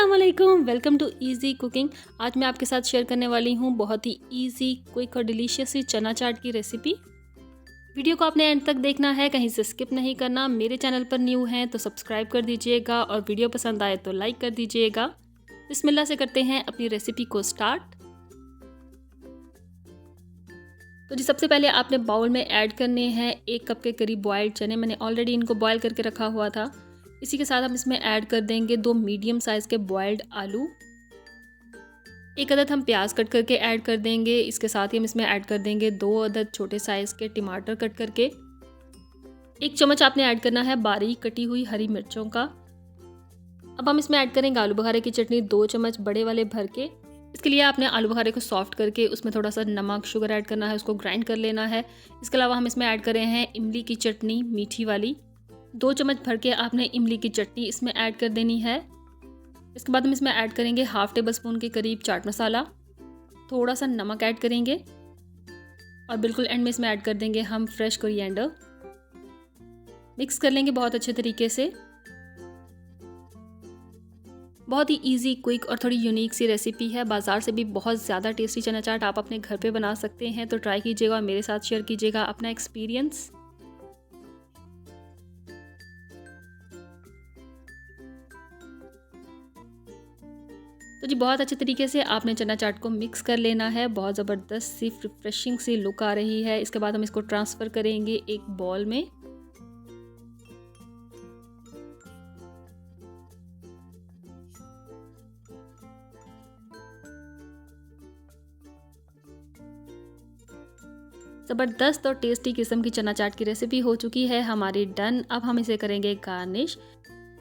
अस्सलामुअलैकुम, welcome to easy cooking. आज मैं आपके साथ शेयर करने वाली हूँ बहुत ही इजी, क्विक और डिलीशियस सी चना चाट की रेसिपी। वीडियो को आपने एंड तक देखना है, कहीं से स्किप नहीं करना। मेरे चैनल पर न्यू हैं तो सब्सक्राइब कर दीजिएगा और वीडियो पसंद आए तो लाइक कर दीजिएगा। बिस्मिल्लाह से करते हैं अपनी रेसिपी को स्टार्ट। तो जी सबसे पहले आपने बाउल में ऐड करने हैं 1 कप के करीब बॉयल्ड चने। मैंने ऑलरेडी इनको बॉयल करके रखा हुआ था। इसी के साथ हम इसमें ऐड कर देंगे 2 मीडियम साइज़ के बॉयल्ड आलू। 1 अदद हम प्याज कट करके ऐड कर देंगे। इसके साथ ही हम इसमें ऐड कर देंगे 2 अदद छोटे साइज़ के टमाटर कट करके। 1 चम्मच आपने ऐड करना है बारीक कटी हुई हरी मिर्चों का। अब हम इसमें ऐड करेंगे आलू बुखारे की चटनी 2 चम्मच बड़े वाले भर के। इसके लिए आपने आलू बुखारे को सॉफ्ट करके उसमें थोड़ा सा नमक शुगर ऐड करना है, उसको ग्राइंड कर लेना है। इसके अलावा हम इसमें ऐड कर रहे हैं इमली की चटनी मीठी वाली। 2 चम्मच भर के आपने इमली की चटनी इसमें ऐड कर देनी है। इसके बाद हम इसमें ऐड करेंगे हाफ टेबल स्पून के करीब चाट मसाला, थोड़ा सा नमक ऐड करेंगे और बिल्कुल एंड में इसमें ऐड कर देंगे हम फ्रेश कोरिएंडर। मिक्स कर लेंगे बहुत अच्छे तरीके से। बहुत ही इजी, क्विक और थोड़ी यूनिक सी रेसिपी है। बाज़ार से भी बहुत ज़्यादा टेस्टी चना चाट आप अपने घर पे बना सकते हैं, तो ट्राई कीजिएगा और मेरे साथ शेयर कीजिएगा अपना एक्सपीरियंस। तो जी बहुत अच्छे तरीके से आपने चना चाट को मिक्स कर लेना है। बहुत ज़बरदस्त सी रिफ्रेशिंग सी लुक आ रही है। इसके बाद हम इसको ट्रांसफ़र करेंगे एक बॉल में। ज़बरदस्त और टेस्टी किस्म की चना चाट की रेसिपी हो चुकी है हमारी डन। अब हम इसे करेंगे गार्निश।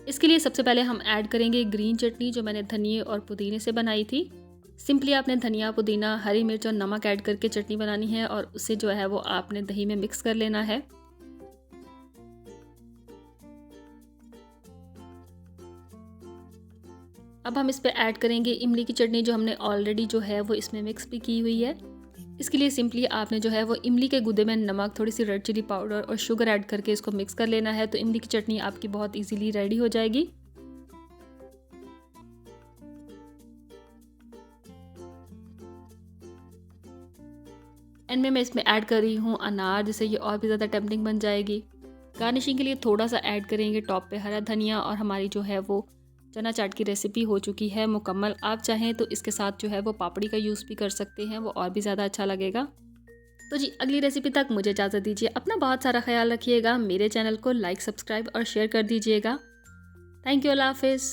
इसके लिए सबसे पहले हम ऐड करेंगे ग्रीन चटनी जो मैंने धनिए और पुदीने से बनाई थी। सिंपली आपने धनिया, पुदीना, हरी मिर्च और नमक ऐड करके चटनी बनानी है और उसे जो है वो आपने दही में मिक्स कर लेना है। अब हम इस पे ऐड करेंगे इमली की चटनी जो हमने ऑलरेडी जो है वो इसमें मिक्स भी की हुई है। इसके लिए सिंपली आपने जो है वो इमली के गूदे में नमक, थोड़ी सी रेड चिली पाउडर और शुगर ऐड करके इसको मिक्स कर लेना है। तो इमली की चटनी आपकी बहुत इजीली रेडी हो जाएगी। एंड में मैं इसमें ऐड कर रही हूँ अनार, जिससे ये और भी ज़्यादा टेम्पटिंग बन जाएगी। गार्निशिंग के लिए थोड़ा सा ऐड करेंगे टॉप पे हरा धनिया और हमारी जो है वो चना चाट की रेसिपी हो चुकी है मुकम्मल। आप चाहें तो इसके साथ जो है वो पापड़ी का यूज़ भी कर सकते हैं, वो और भी ज़्यादा अच्छा लगेगा। तो जी अगली रेसिपी तक मुझे इजाज़त दीजिए। अपना बहुत सारा ख्याल रखिएगा। मेरे चैनल को लाइक, सब्सक्राइब और शेयर कर दीजिएगा। थैंक यू, अल्लाह हाफिज़।